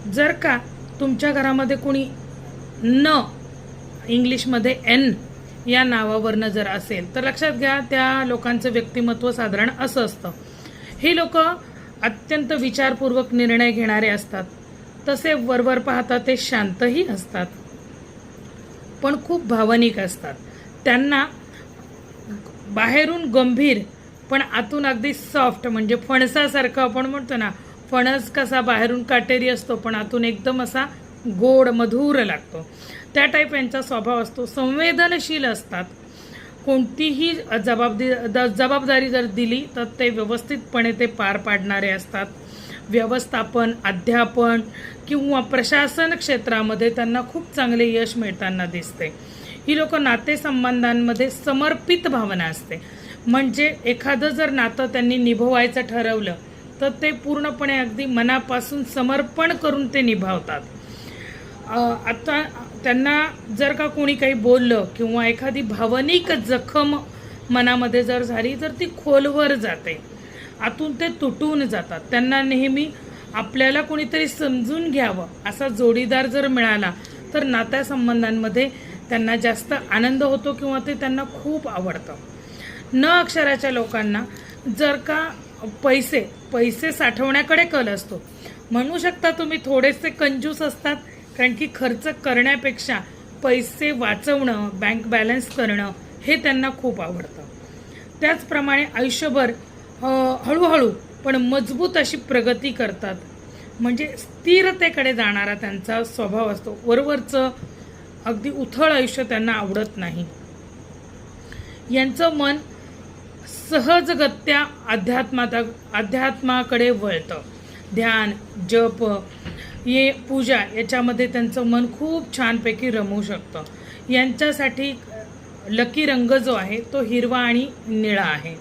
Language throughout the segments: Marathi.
जर का तुमच्या घरामध्ये कोणी न इंग्लिशमध्ये एन या नावावरनं जर असेल तर लक्षात घ्या त्या लोकांचं व्यक्तिमत्व साधारण असं असतं. ही लोक अत्यंत विचारपूर्वक निर्णय घेणारे असतात. तसे वरवर पाहता ते शांतही असतात पण खूप भावनिक असतात. त्यांना बाहेरून गंभीर पण आतून अगदी सॉफ्ट म्हणजे फणसासारखं आपण म्हणतो ना, फणस कसा बाहेरून काटेरी असतो पण आतून एकदम असा गोड मधुर लागतो, त्या टाईप यांचा स्वभाव असतो. संवेदनशील असतात. कोणतीही जबाबदारी जर दिली तर ते व्यवस्थितपणे ते पार पाडणारे असतात. व्यवस्थापन, अध्यापन किंवा प्रशासन क्षेत्रामध्ये त्यांना खूप चांगले यश मिळताना दिसते. ही लोक नातेसंबंधांमध्ये समर्पित भावना असते. म्हणजे एखादं जर नातं त्यांनी निभवायचं ठरवलं तर ते पूर्णपणे अगदी मनापासून समर्पण करून ते निभावतात. आता त्यांना जर का कोणी काही बोललं किंवा एखादी भावनिक जखम मनामध्ये जर झाली तर ती खोलवर जाते, आतून ते तुटून जातात. त्यांना नेहमी आपल्याला कोणीतरी समजून घ्यावं असा जोडीदार जर मिळाला तर नात्यासंबंधांमध्ये त्यांना जास्त आनंद होतो किंवा ते त्यांना खूप आवडतं. न अक्षराच्या लोकांना जर का पैसे साठवण्याकडे कल असतो. म्हणू शकता तुम्ही थोडेसे कंजूस असतात, कारण की खर्च करण्यापेक्षा पैसे वाचवणं, बँक बॅलन्स करणं हे त्यांना खूप आवडतं. त्याचप्रमाणे आयुष्यभर हळूहळू पण मजबूत अशी प्रगती करतात. म्हणजे स्थिरतेकडे जाणारा त्यांचा स्वभाव असतो. वरवरचं अगदी उथळ आयुष्य त्यांना आवडत नाही. यांचं मन सहजगत्या अध्यात्माकडे वळतं. ध्यान, जप, पूजा याच्यामध्ये त्यांचं मन खूप छानपैकी रमू शकतं. यांच्यासाठी लकी रंग जो आहे तो हिरवा आणि निळा आहे.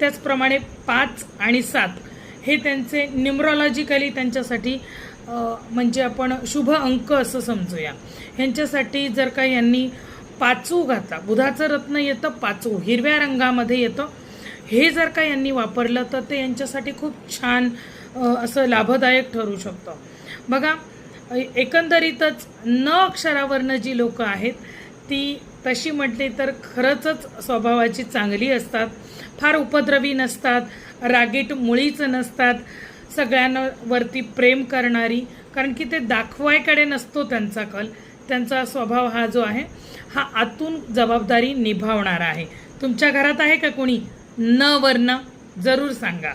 त्याचप्रमाणे 5 आणि 7 हे त्यांचे न्यूमरॉलॉजिकली त्यांच्यासाठी म्हणजे आपण शुभ अंक असं समजूया. ह्यांच्यासाठी जर का यांनी पाचू घातला, बुधाचं रत्न येतं पाचू, हिरव्या रंगामध्ये येतं, हे जर का यांनी वापरलं तर ते यांच्यासाठी खूप छान असं लाभदायक ठरू शकतं. बघा, एकंदरीतच न अक्षरावरनं जी लोकं आहेत ती तशी म्हटली तर खरंच स्वभावाची चांगली असतात. फार उपद्रवी नसतात, रागीट मुळीच नसतात, सगळ्यांवरती प्रेम करणारी, कारण की ते दाखवायकडे नसतो त्यांचा कल. त्यांचा स्वभाव हा जो आहे हा आतून जबाबदारी निभावणारा आहे. तुमच्या घरात आहे का कोणी न वर्ण? जरूर सांगा.